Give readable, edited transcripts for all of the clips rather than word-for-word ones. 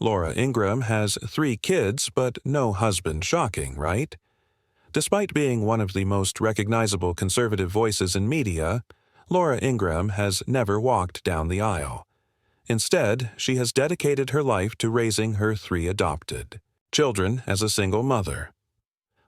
Laura Ingraham has 3 kids, but no husband. Shocking, right? Despite being one of the most recognizable conservative voices in media, Laura Ingraham has never walked down the aisle. Instead, she has dedicated her life to raising her 3 adopted children as a single mother.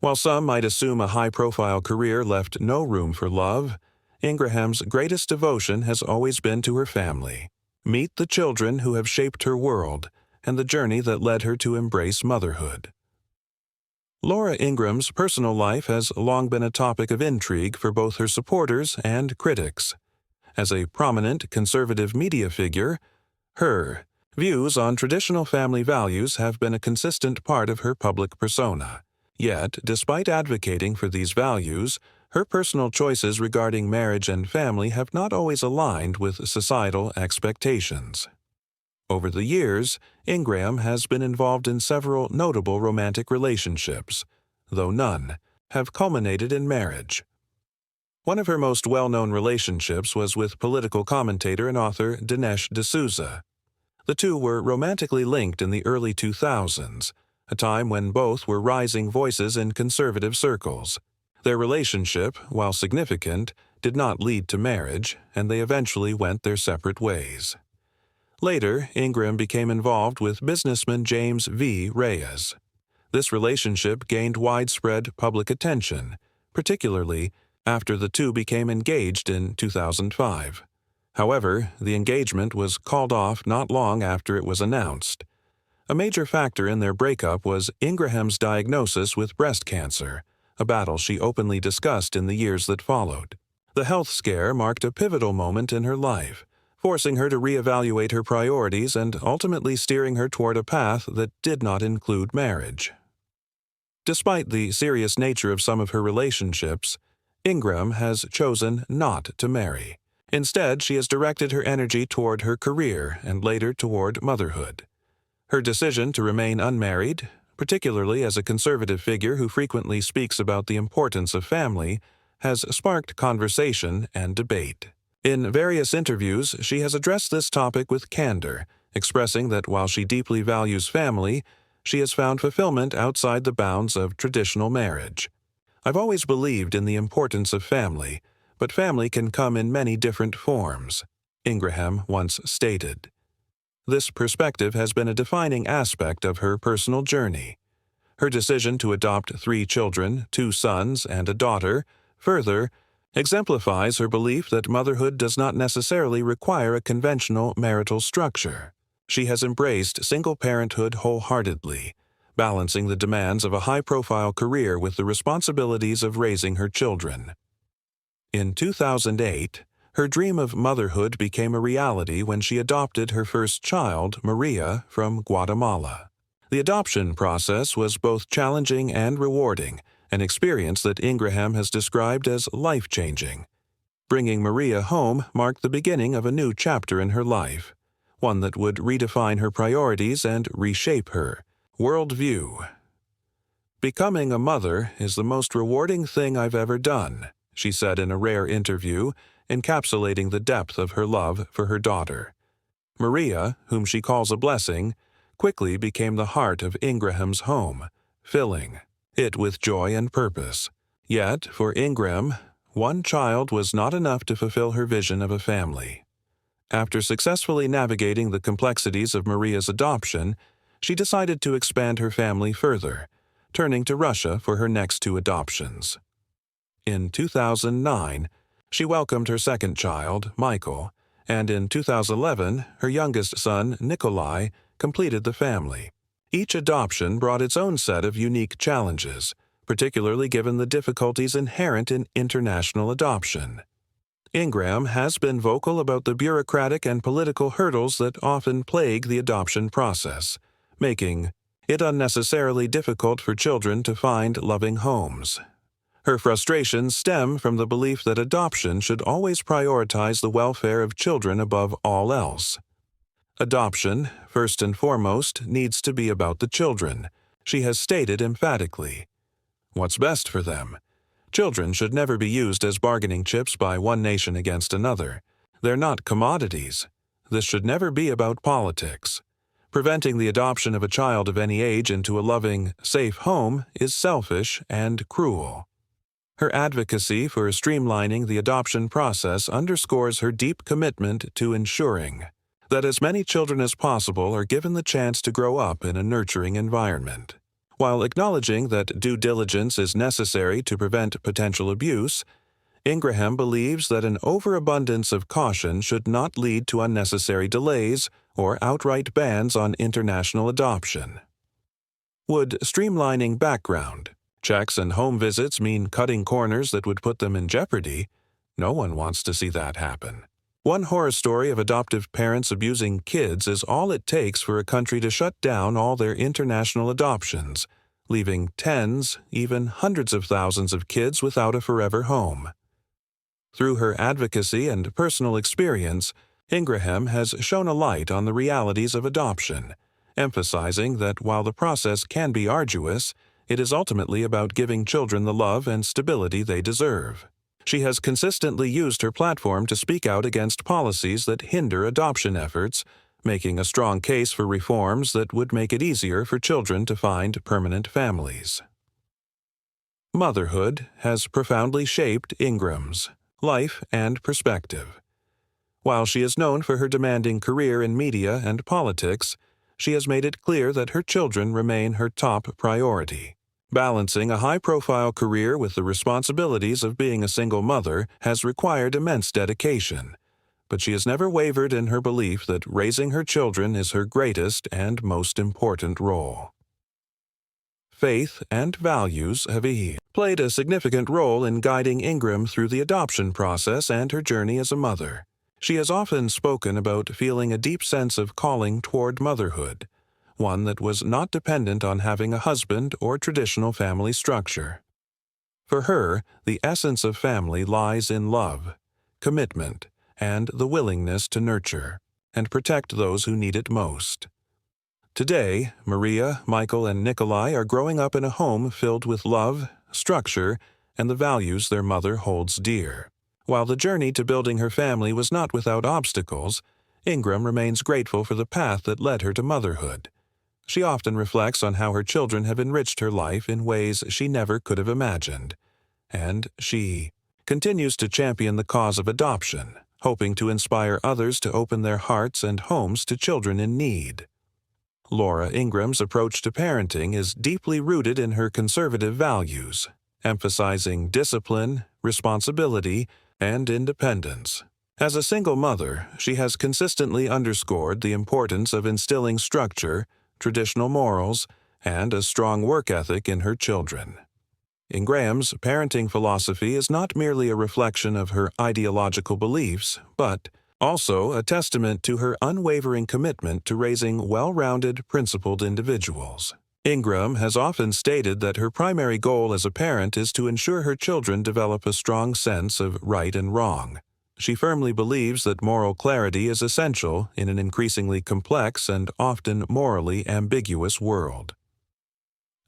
While some might assume a high-profile career left no room for love, Ingraham's greatest devotion has always been to her family. Meet the children who have shaped her world and the journey that led her to embrace motherhood. Laura Ingraham's personal life has long been a topic of intrigue for both her supporters and critics. As a prominent conservative media figure, her views on traditional family values have been a consistent part of her public persona. Yet, despite advocating for these values, her personal choices regarding marriage and family have not always aligned with societal expectations. Over the years, Ingraham has been involved in several notable romantic relationships, though none have culminated in marriage. One of her most well-known relationships was with political commentator and author Dinesh D'Souza. The two were romantically linked in the early 2000s, a time when both were rising voices in conservative circles. Their relationship, while significant, did not lead to marriage, and they eventually went their separate ways. Later, Ingraham became involved with businessman James V. Reyes. This relationship gained widespread public attention, particularly after the two became engaged in 2005. However, the engagement was called off not long after it was announced. A major factor in their breakup was Ingraham's diagnosis with breast cancer, a battle she openly discussed in the years that followed. The health scare marked a pivotal moment in her life, forcing her to reevaluate her priorities and ultimately steering her toward a path that did not include marriage. Despite the serious nature of some of her relationships, Ingraham has chosen not to marry. Instead, she has directed her energy toward her career and later toward motherhood. Her decision to remain unmarried, particularly as a conservative figure who frequently speaks about the importance of family, has sparked conversation and debate. In various interviews, she has addressed this topic with candor, expressing that while she deeply values family, she has found fulfillment outside the bounds of traditional marriage. "I've always believed in the importance of family, but family can come in many different forms," Ingraham once stated. This perspective has been a defining aspect of her personal journey. Her decision to adopt 3 children, 2 sons and a daughter, further exemplifies her belief that motherhood does not necessarily require a conventional marital structure. She has embraced single parenthood wholeheartedly, balancing the demands of a high-profile career with the responsibilities of raising her children. In 2008, her dream of motherhood became a reality when she adopted her first child, Maria, from Guatemala. The adoption process was both challenging and rewarding, an experience that Ingraham has described as life-changing. Bringing Maria home marked the beginning of a new chapter in her life, one that would redefine her priorities and reshape her worldview. "Becoming a mother is the most rewarding thing I've ever done," she said in a rare interview, encapsulating the depth of her love for her daughter. Maria, whom she calls a blessing, quickly became the heart of Ingraham's home, filling it with joy and purpose. Yet, for Ingraham, one child was not enough to fulfill her vision of a family. After successfully navigating the complexities of Maria's adoption, she decided to expand her family further, turning to Russia for her next 2 adoptions. In 2009, she welcomed her second child, Michael, and in 2011, her youngest son, Nikolai, completed the family. Each adoption brought its own set of unique challenges, particularly given the difficulties inherent in international adoption. Ingraham has been vocal about the bureaucratic and political hurdles that often plague the adoption process, making it unnecessarily difficult for children to find loving homes. Her frustrations stem from the belief that adoption should always prioritize the welfare of children above all else. "Adoption, first and foremost, needs to be about the children," she has stated emphatically. "What's best for them? Children should never be used as bargaining chips by one nation against another. They're not commodities. This should never be about politics. Preventing the adoption of a child of any age into a loving, safe home is selfish and cruel. Her advocacy for streamlining the adoption process underscores her deep commitment to ensuring that as many children as possible are given the chance to grow up in a nurturing environment. While acknowledging that due diligence is necessary to prevent potential abuse, Ingraham believes that an overabundance of caution should not lead to unnecessary delays or outright bans on international adoption. Would streamlining background checks and home visits mean cutting corners that would put them in jeopardy? No one wants to see that happen. One horror story of adoptive parents abusing kids is all it takes for a country to shut down all their international adoptions, leaving tens, even hundreds of thousands of kids without a forever home. Through her advocacy and personal experience, Ingraham has shone a light on the realities of adoption, emphasizing that while the process can be arduous, it is ultimately about giving children the love and stability they deserve. She has consistently used her platform to speak out against policies that hinder adoption efforts, making a strong case for reforms that would make it easier for children to find permanent families. Motherhood has profoundly shaped Ingram's life and perspective. While she is known for her demanding career in media and politics, she has made it clear that her children remain her top priority. Balancing a high-profile career with the responsibilities of being a single mother has required immense dedication, but she has never wavered in her belief that raising her children is her greatest and most important role. Faith and values have played a significant role in guiding Ingraham through the adoption process and her journey as a mother. She has often spoken about feeling a deep sense of calling toward motherhood, one that was not dependent on having a husband or traditional family structure. For her, the essence of family lies in love, commitment, and the willingness to nurture and protect those who need it most. Today, Maria, Michael, and Nikolai are growing up in a home filled with love, structure, and the values their mother holds dear. While the journey to building her family was not without obstacles, Ingraham remains grateful for the path that led her to motherhood. She often reflects on how her children have enriched her life in ways she never could have imagined, and she continues to champion the cause of adoption, hoping to inspire others to open their hearts and homes to children in need. Laura Ingraham's approach to parenting is deeply rooted in her conservative values, emphasizing discipline, responsibility, and independence. As a single mother, she has consistently underscored the importance of instilling structure, traditional morals, and a strong work ethic in her children. Ingraham's parenting philosophy is not merely a reflection of her ideological beliefs, but also a testament to her unwavering commitment to raising well-rounded, principled individuals. Ingraham has often stated that her primary goal as a parent is to ensure her children develop a strong sense of right and wrong. She firmly believes that moral clarity is essential in an increasingly complex and often morally ambiguous world.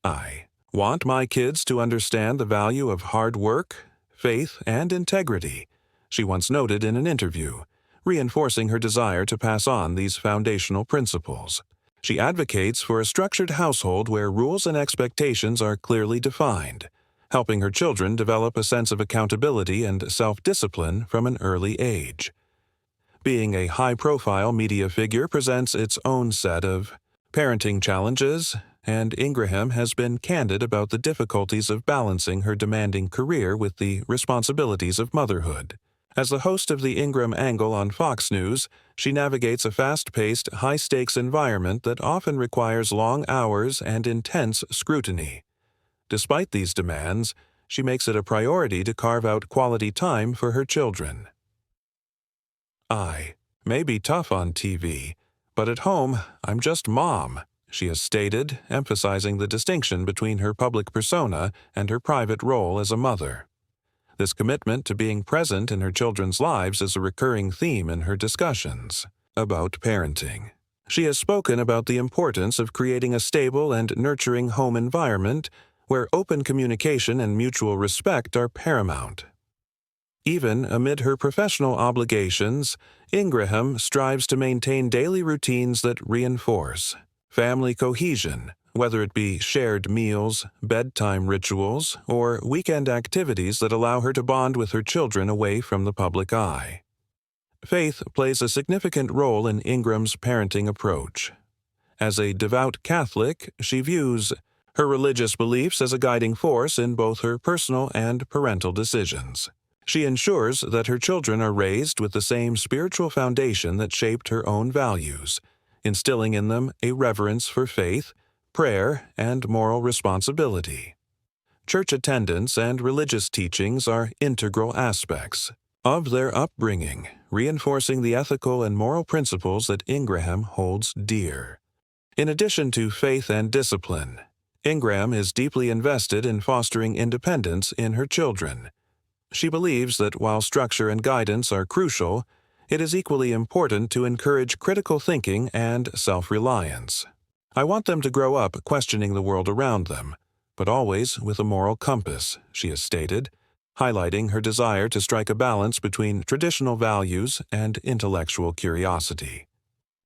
I want my kids to understand the value of hard work, faith, and integrity, she once noted in an interview, reinforcing her desire to pass on these foundational principles. She advocates for a structured household where rules and expectations are clearly defined, helping her children develop a sense of accountability and self-discipline from an early age. Being a high-profile media figure presents its own set of parenting challenges, and Ingraham has been candid about the difficulties of balancing her demanding career with the responsibilities of motherhood. As the host of the Ingraham Angle on Fox News, she navigates a fast-paced, high-stakes environment that often requires long hours and intense scrutiny. Despite these demands, she makes it a priority to carve out quality time for her children. I may be tough on TV, but at home, I'm just mom, she has stated, emphasizing the distinction between her public persona and her private role as a mother. This commitment to being present in her children's lives is a recurring theme in her discussions about parenting. She has spoken about the importance of creating a stable and nurturing home environment where open communication and mutual respect are paramount. Even amid her professional obligations, Ingraham strives to maintain daily routines that reinforce family cohesion, whether it be shared meals, bedtime rituals, or weekend activities that allow her to bond with her children away from the public eye. Faith plays a significant role in Ingraham's parenting approach. As a devout Catholic, she views her religious beliefs as a guiding force in both her personal and parental decisions. She ensures that her children are raised with the same spiritual foundation that shaped her own values, instilling in them a reverence for faith, prayer, and moral responsibility. Church attendance and religious teachings are integral aspects of their upbringing, reinforcing the ethical and moral principles that Ingraham holds dear. In addition to faith and discipline, Ingraham is deeply invested in fostering independence in her children. She believes that while structure and guidance are crucial, it is equally important to encourage critical thinking and self-reliance. "I want them to grow up questioning the world around them, but always with a moral compass," she has stated, highlighting her desire to strike a balance between traditional values and intellectual curiosity.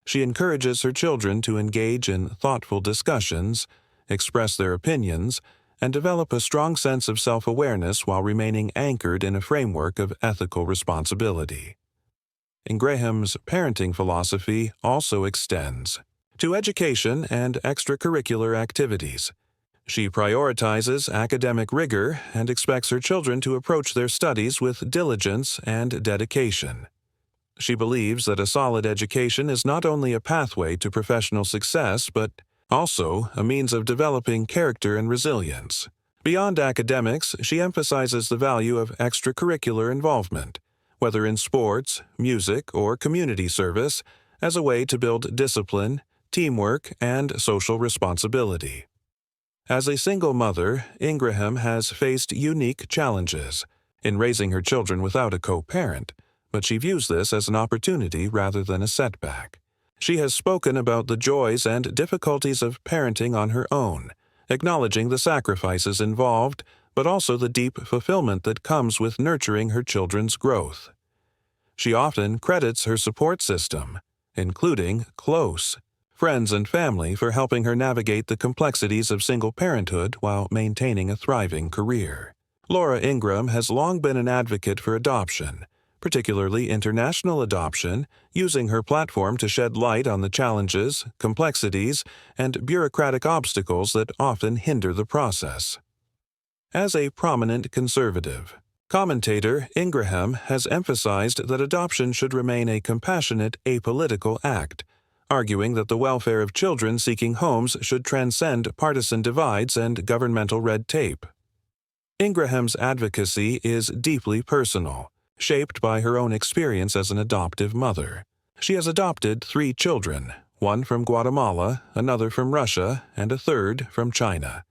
She encourages her children to engage in thoughtful discussions, express their opinions, and develop a strong sense of self-awareness while remaining anchored in a framework of ethical responsibility. Ingraham's parenting philosophy also extends to education and extracurricular activities. She prioritizes academic rigor and expects her children to approach their studies with diligence and dedication. She believes that a solid education is not only a pathway to professional success, but also a means of developing character and resilience. Beyond academics, she emphasizes the value of extracurricular involvement, whether in sports, music, or community service, as a way to build discipline, teamwork, and social responsibility. As a single mother, Ingraham has faced unique challenges in raising her children without a co-parent, but she views this as an opportunity rather than a setback. She has spoken about the joys and difficulties of parenting on her own, acknowledging the sacrifices involved, but also the deep fulfillment that comes with nurturing her children's growth. She often credits her support system, including close friends and family, for helping her navigate the complexities of single parenthood while maintaining a thriving career. Laura Ingraham has long been an advocate for adoption, particularly international adoption, using her platform to shed light on the challenges, complexities, and bureaucratic obstacles that often hinder the process. As a prominent conservative commentator, Ingraham has emphasized that adoption should remain a compassionate, apolitical act, arguing that the welfare of children seeking homes should transcend partisan divides and governmental red tape. Ingraham's advocacy is deeply personal, shaped by her own experience as an adoptive mother. She has adopted 3 children, one from Guatemala, another from Russia, and a third from China.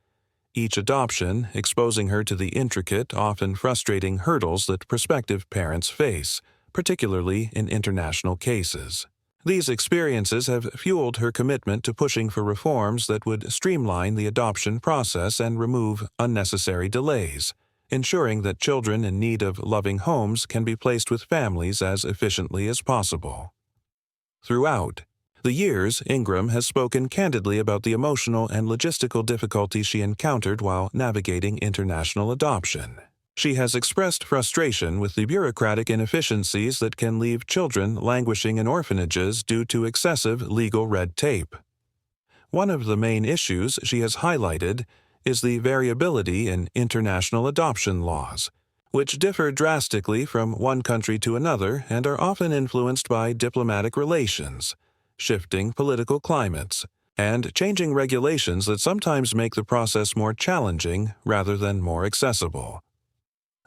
Each adoption exposing her to the intricate, often frustrating hurdles that prospective parents face, particularly in international cases. These experiences have fueled her commitment to pushing for reforms that would streamline the adoption process and remove unnecessary delays, ensuring that children in need of loving homes can be placed with families as efficiently as possible. Throughout the years, Ingraham has spoken candidly about the emotional and logistical difficulties she encountered while navigating international adoption. She has expressed frustration with the bureaucratic inefficiencies that can leave children languishing in orphanages due to excessive legal red tape. One of the main issues she has highlighted is the variability in international adoption laws, which differ drastically from one country to another and are often influenced by diplomatic relations, shifting political climates, and changing regulations that sometimes make the process more challenging rather than more accessible.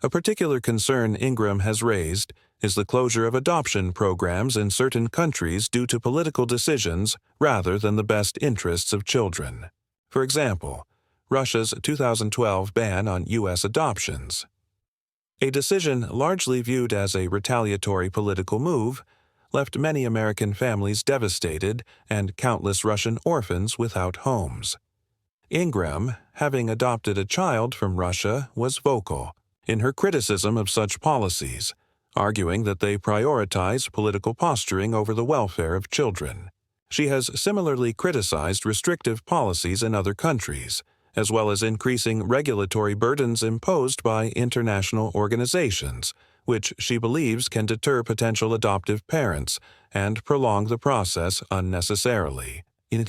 A particular concern Ingraham has raised is the closure of adoption programs in certain countries due to political decisions rather than the best interests of children. For example, Russia's 2012 ban on U.S. adoptions. A decision largely viewed as a retaliatory political move left many American families devastated and countless Russian orphans without homes. Ingraham, having adopted a child from Russia, was vocal, in her criticism of such policies, arguing that they prioritize political posturing over the welfare of children. She has similarly criticized restrictive policies in other countries, as well as increasing regulatory burdens imposed by international organizations, which she believes can deter potential adoptive parents and prolong the process unnecessarily. In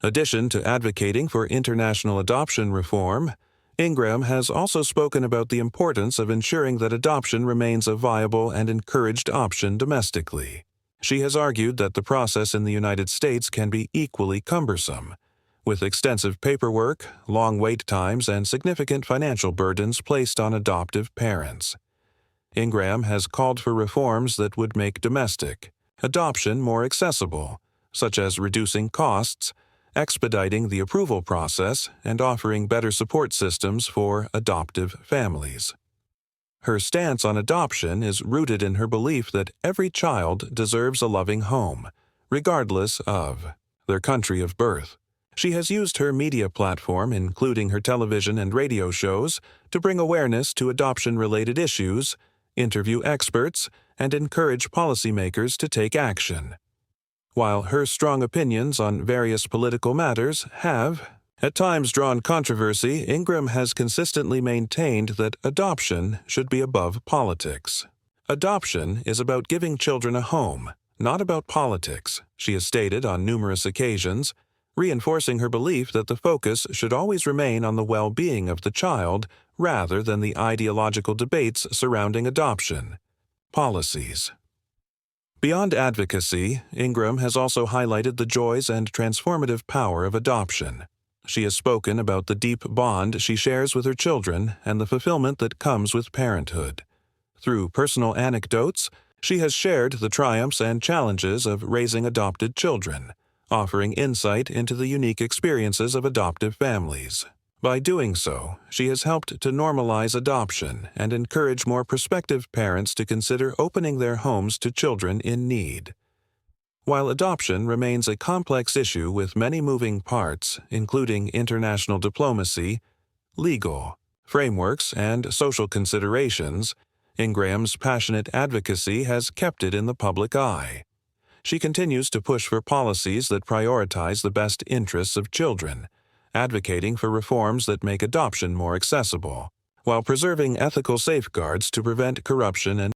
addition to advocating for international adoption reform, Ingraham has also spoken about the importance of ensuring that adoption remains a viable and encouraged option domestically. She has argued that the process in the United States can be equally cumbersome, with extensive paperwork, long wait times, and significant financial burdens placed on adoptive parents. Ingraham has called for reforms that would make domestic adoption more accessible, such as reducing costs, expediting the approval process, and offering better support systems for adoptive families. Her stance on adoption is rooted in her belief that every child deserves a loving home, regardless of their country of birth. She has used her media platform, including her television and radio shows, to bring awareness to adoption-related issues, interview experts, and encourage policymakers to take action. While her strong opinions on various political matters have, at times, drawn controversy, Ingraham has consistently maintained that adoption should be above politics. Adoption is about giving children a home, not about politics, she has stated on numerous occasions, reinforcing her belief that the focus should always remain on the well-being of the child rather than the ideological debates surrounding adoption policies. Beyond advocacy, Ingraham has also highlighted the joys and transformative power of adoption. She has spoken about the deep bond she shares with her children and the fulfillment that comes with parenthood. Through personal anecdotes, she has shared the triumphs and challenges of raising adopted children, offering insight into the unique experiences of adoptive families. By doing so, she has helped to normalize adoption and encourage more prospective parents to consider opening their homes to children in need. While adoption remains a complex issue with many moving parts, including international diplomacy, legal frameworks, and social considerations, Ingraham's passionate advocacy has kept it in the public eye. She continues to push for policies that prioritize the best interests of children, advocating for reforms that make adoption more accessible, while preserving ethical safeguards to prevent corruption and